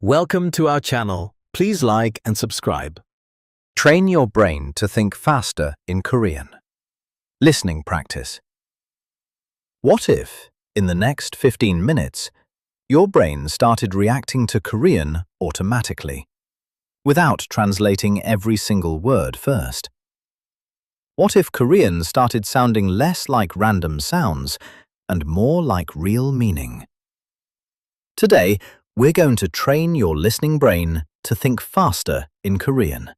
Welcome to our channel. Please like and subscribe. Train your brain to think faster in Korean. Listening practice. What if, in the next 15 minutes, your brain started reacting to Korean automatically, without translating every single word first? What if Korean started sounding less like random sounds and more like real meaning? Today, we're going to train your listening brain to think faster in Korean.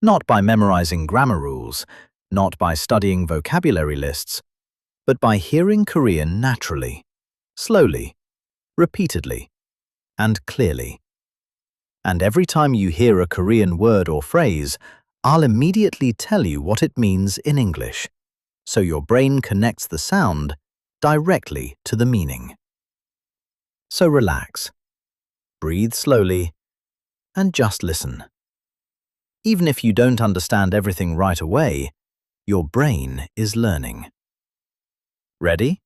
Not by memorizing grammar rules, not by studying vocabulary lists, but by hearing Korean naturally, slowly, repeatedly, and clearly. And every time you hear a Korean word or phrase, I'll immediately tell you what it means in English, so your brain connects the sound directly to the meaning. So relax, breathe slowly, and just listen. Even if you don't understand everything right away, your brain is learning. Ready?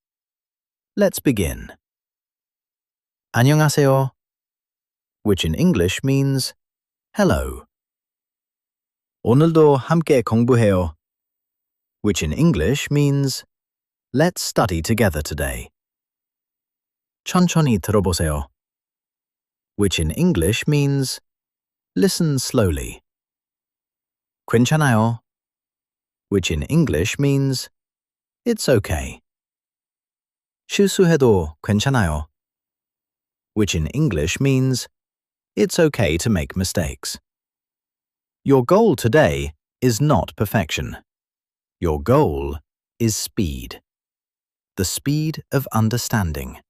Let's begin. 안녕하세요, which in English means hello. 오늘도 함께 공부해요, which in English means let's study together today. 천천히 들어보세요, which in English means listen slowly. 괜찮아요, which in English means it's okay. 실수해도 괜찮아요, which in English means it's okay to make mistakes. Your goal today is not perfection. Your goal is speed. The speed of understanding.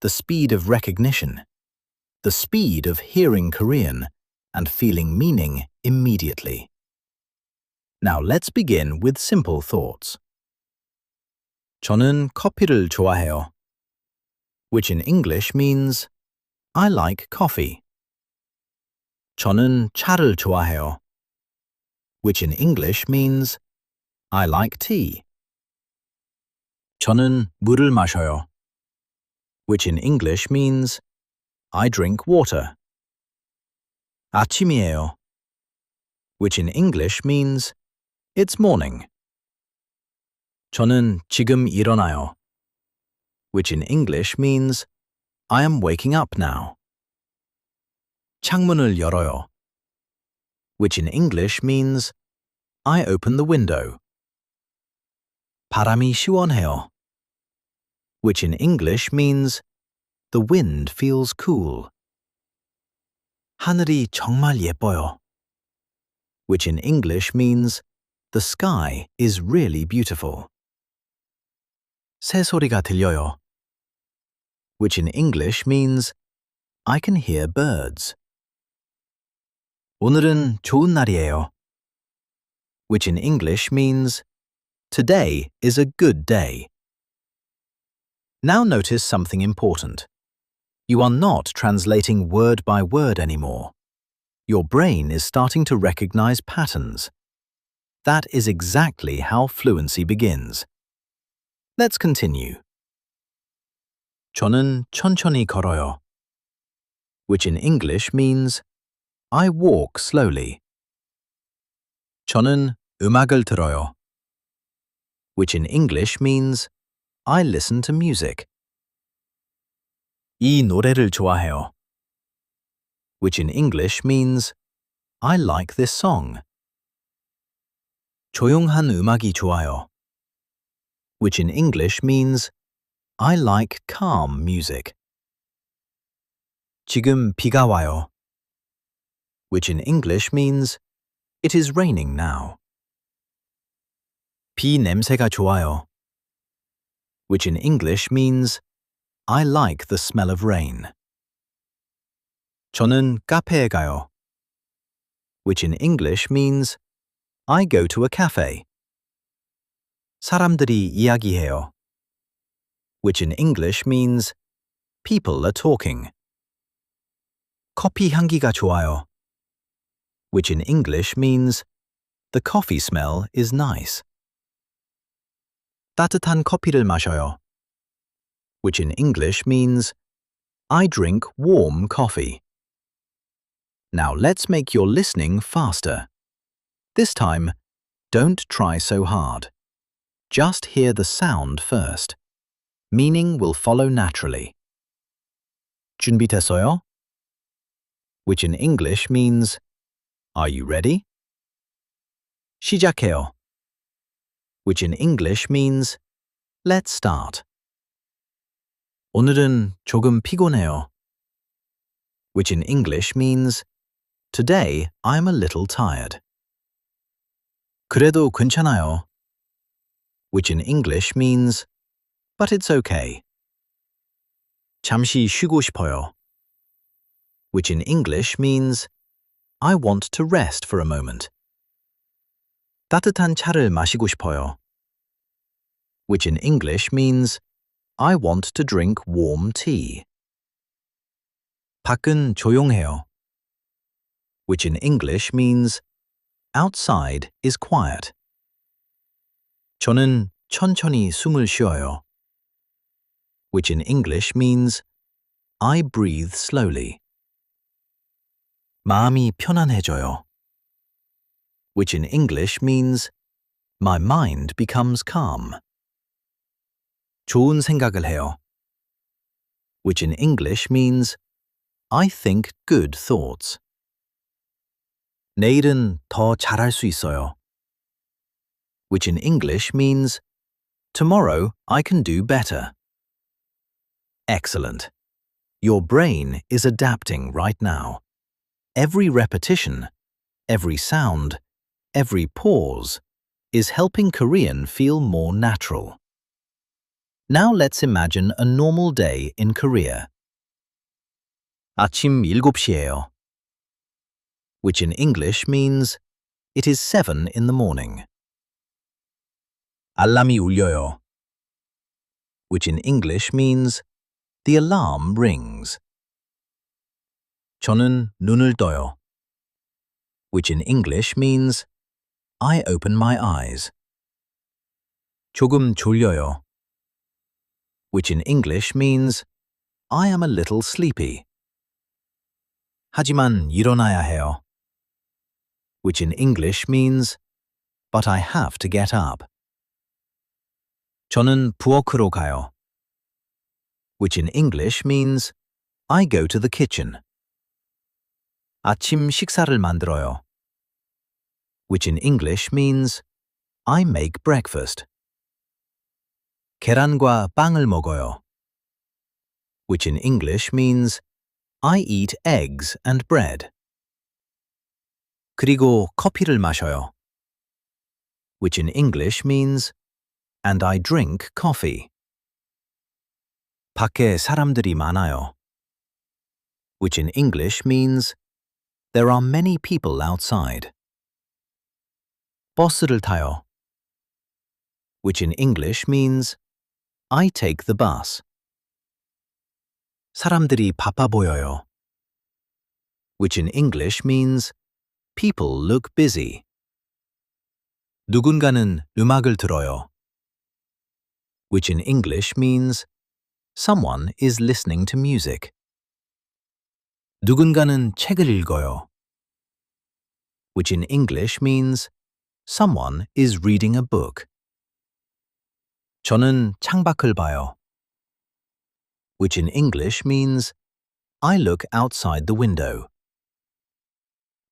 The speed of recognition. The speed of hearing Korean and feeling meaning immediately. Now let's begin with simple thoughts. 저는 커피를 좋아해요, which in English means I like coffee. 저는 차를 좋아해요, which in English means I like tea. 저는 물을 마셔요, which in English means I drink water. 아침이에요, which in English means it's morning. 저는 지금 일어나요, which in English means I am waking up now. 창문을 열어요, which in English means I open the window. 바람이 시원해요, which in English means the wind feels cool. 하늘이 정말 예뻐요, which in English means the sky is really beautiful. 새소리가 들려요, which in English means I can hear birds. 오늘은 좋은 날이에요, which in English means today is a good day. Now notice something important. You are not translating word by word anymore. Your brain is starting to recognize patterns. That is exactly how fluency begins. Let's continue. 저는 천천히 걸어요, which in English means I walk slowly. 저는 음악을 들어요, which in English means I listen to music. 이 노래를 좋아해요, which in English means I like this song. 조용한 음악이 좋아요, which in English means I like calm music. 지금 비가 와요, which in English means it is raining now. 비 냄새가 좋아요, which in English means I like the smell of rain. 저는 카페에 가요, which in English means I go to a cafe. 사람들이 이야기해요, which in English means people are talking. 커피 향기가 좋아요, which in English means the coffee smell is nice. 따뜻한 커피를 마셔요, which in English means I drink warm coffee. Now let's make your listening faster. This time, don't try so hard. Just hear the sound first. Meaning will follow naturally. 준비됐어요? Which in English means, are you ready? 시작해요. Which in English means, let's start. 오늘은 조금 피곤해요. Which in English means, today I'm a little tired. 그래도 괜찮아요. Which in English means, but it's okay. 잠시 쉬고 싶어요. Which in English means, I want to rest for a moment. 따뜻한 차를 마시고 싶어요. Which in English means, I want to drink warm tea. 밖은 조용해요. Which in English means, outside is quiet. 저는 천천히 숨을 쉬어요. Which in English means, I breathe slowly. 마음이 편안해져요. Which in English means, my mind becomes calm. 좋은 생각을 해요. Which in English means, I think good thoughts. 내일은 더 잘할 수 있어요. Which in English means, tomorrow I can do better. Excellent. Your brain is adapting right now. Every repetition, every sound, every pause is helping Korean feel more natural. Now let's imagine a normal day in Korea. 아침 7시예요. Which in English means, it is 7 in the morning. 알람이 울려요. Which in English means, the alarm rings. 저는 눈을 떠요. Which in English means, I open my eyes. 조금 졸려요. Which in English means, I am a little sleepy. 하지만 일어나야 해요. Which in English means, but I have to get up. 저는 부엌으로 가요. Which in English means, I go to the kitchen. 아침 식사를 만들어요. Which in English means, I make breakfast. 계란과 빵을 먹어요. Which in English means, I eat eggs and bread. 그리고 커피를 마셔요. Which in English means, and I drink coffee. 밖에 사람들이 많아요. Which in English means, there are many people outside. 버스를 타요. Which in English means, I take the bus. 사람들이 바빠 보여요. Which in English means, people look busy. 누군가는 음악을 들어요. Which in English means, someone is listening to music. 누군가는 책을 읽어요. Which in English means, someone is reading a book. 저는 창밖을 봐요. Which in English means, I look outside the window.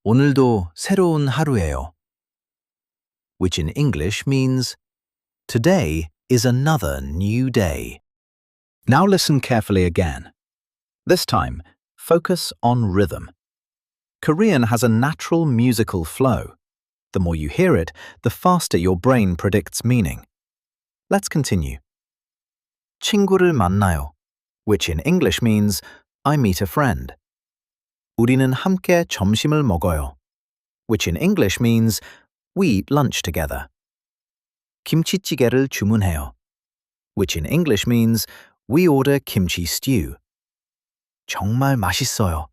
오늘도 새로운 하루예요. Which in English means, today is another new day. Now listen carefully again. This time, focus on rhythm. Korean has a natural musical flow. The more you hear it, the faster your brain predicts meaning. Let's continue. 친구를 만나요, which in English means, I meet a friend. 우리는 함께 점심을 먹어요, which in English means, we eat lunch together. 김치찌개를 주문해요, which in English means, we order kimchi stew. 정말 맛있어요,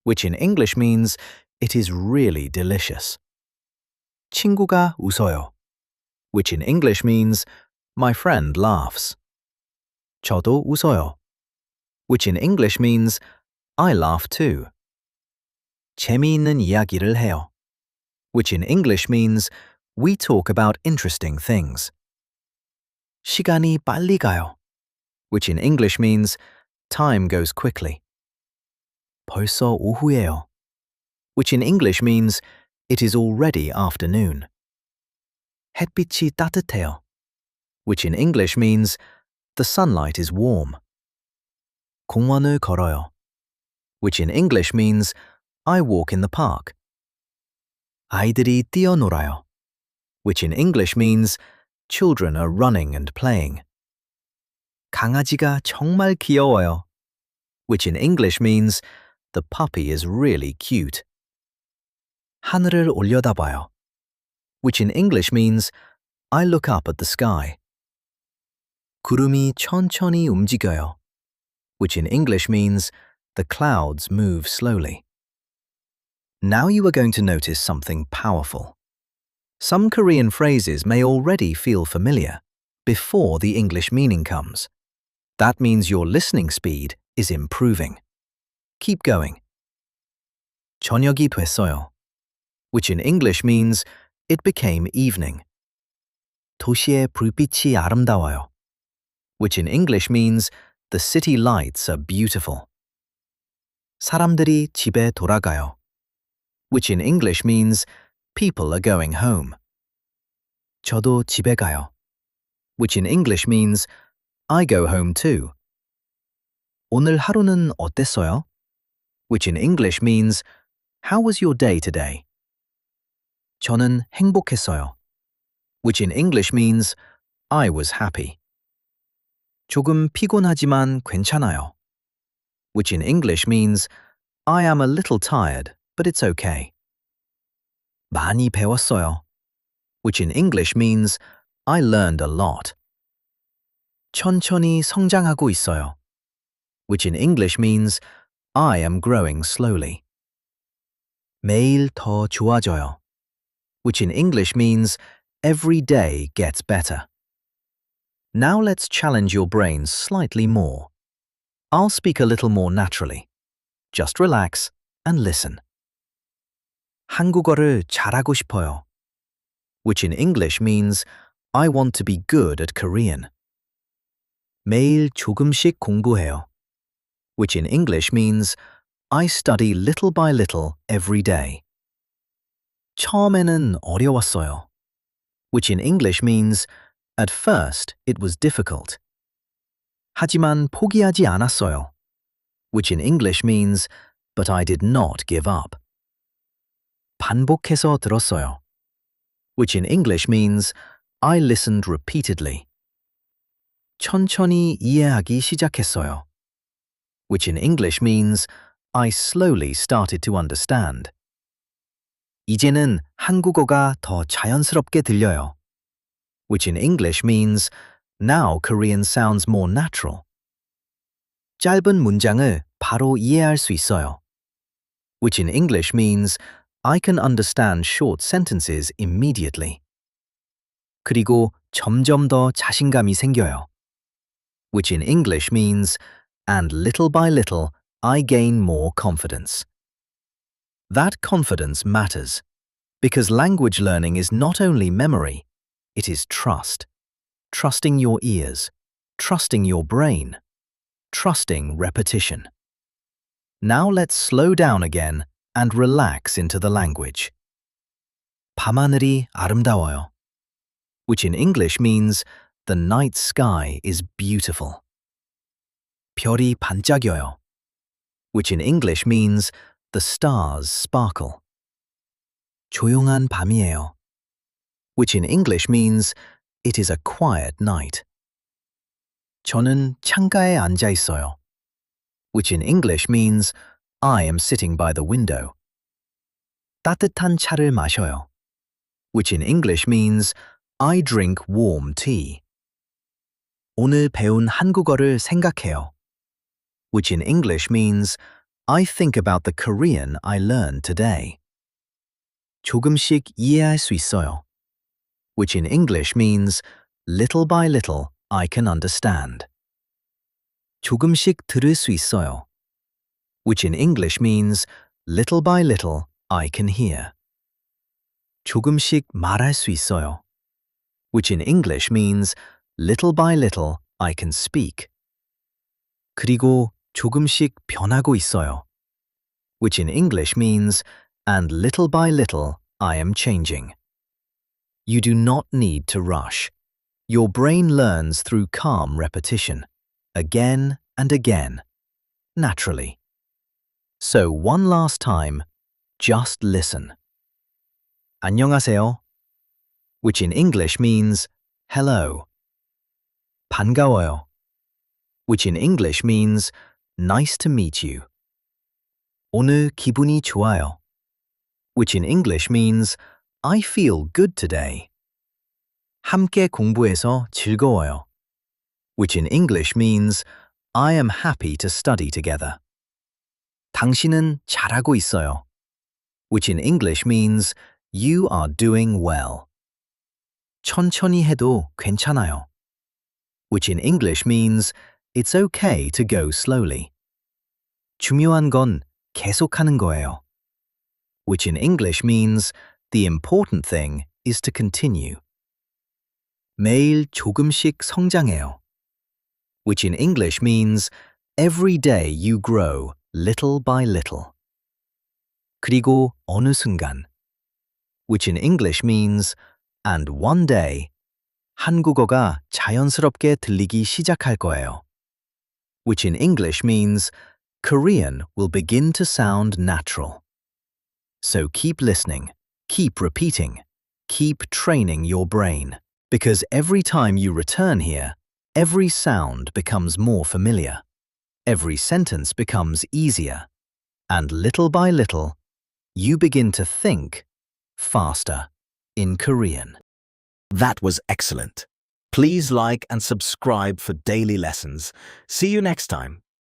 which in English means, it is really delicious. 친구가 웃어요, which in English means, my friend laughs. 저도 웃어요, which in English means, I laugh too. 재미있는 이야기를 해요, which in English means we talk about interesting things. 시간이 빨리 가요, which in English means time goes quickly. 벌써 오후예요, which in English means it is already afternoon. 햇빛이 따뜻해요, which in English means the sunlight is warm. 공원을 걸어요, which in English means I walk in the park. 아이들이 뛰어놀아요, which in English means children are running and playing. 강아지가 정말 귀여워요, which in English means the puppy is really cute. 하늘을 올려다봐요, which in English means I look up at the sky. 구름이 천천히 움직여요, which in English means the clouds move slowly. Now you are going to notice something powerful. Some Korean phrases may already feel familiar before the English meaning comes. That means your listening speed is improving. Keep going. 저녁이 됐어요, which in English means it became evening. 도시의 불빛이 아름다워요, which in English means the city lights are beautiful. 사람들이 집에 돌아가요, which in English means people are going home. 저도 집에 가요, which in English means I go home too. 오늘 하루는 어땠어요? which in English means how was your day today? 저는 행복했어요, which in English means I was happy. 조금 피곤하지만 괜찮아요, which in English means I am a little tired, but it's okay. 많이 배웠어요, which in English means I learned a lot. 천천히 성장하고 있어요, which in English means I am growing slowly. 매일 더 좋아져요, which in English means every day gets better. Now let's challenge your brains slightly more. I'll speak a little more naturally. Just relax and listen. 한국어를 잘하고 싶어요, which in English means I want to be good at Korean. 매일 조금씩 공부해요, which in English means I study little by little every day. 처음에는 어려웠어요, which in English means at first it was difficult. 하지만 포기하지 않았어요, which in English means but I did not give up. 반복해서 들었어요, which in English means I listened repeatedly. 천천히 이해하기 시작했어요, which in English means I slowly started to understand. 이제는 한국어가 더 자연스럽게 들려요, which in English means now Korean sounds more natural. 짧은 문장을 바로 이해할 수 있어요, which in English means I can understand short sentences immediately. 그리고 점점 더 자신감이 생겨요, which in English means and little by little I gain more confidence. That confidence matters because language learning is not only memory, it is trust. Trusting your ears, trusting your brain, trusting repetition. Now let's slow down again and relax into the language. 밤하늘이 아름다워요, which in English means the night sky is beautiful. 별이 반짝여요, which in English means the stars sparkle. 조용한 밤이에요, which in English means it is a quiet night. 저는 창가에 앉아 있어요, which in English means I am sitting by the window. 따뜻한 차를 마셔요, which in English means I drink warm tea. 오늘 배운 한국어를 생각해요, which in English means I think about the Korean I learned today. 조금씩 이해할 수 있어요, which in English means little by little I can understand. 조금씩 들을 수 있어요, which in English means little by little, I can hear. 조금씩 말할 수 있어요, which in English means little by little, I can speak. 그리고 조금씩 변하고 있어요, which in English means and little by little, I am changing. You do not need to rush. Your brain learns through calm repetition, again and again, naturally. So one last time, just listen. 안녕하세요, which in English means hello. 반가워요, which in English means nice to meet you. 오늘 기분이 좋아요, which in English means I feel good today. 함께 공부해서 즐거워요, which in English means I am happy to study together. 당신은 잘하고 있어요, which in English means you are doing well. 천천히 해도 괜찮아요, which in English means it's okay to go slowly. 중요한 건 계속하는 거예요, which in English means the important thing is to continue. 매일 조금씩 성장해요, which in English means every day you grow little by little. 그리고 어느 순간, which in English means and one day, 한국어가 자연스럽게 들리기 시작할 거예요, which in English means Korean will begin to sound natural. So keep listening, keep repeating, keep training your brain, because every time you return here, every sound becomes more familiar, every sentence becomes easier, and little by little, you begin to think faster in Korean. That was excellent. Please like and subscribe for daily lessons. See you next time.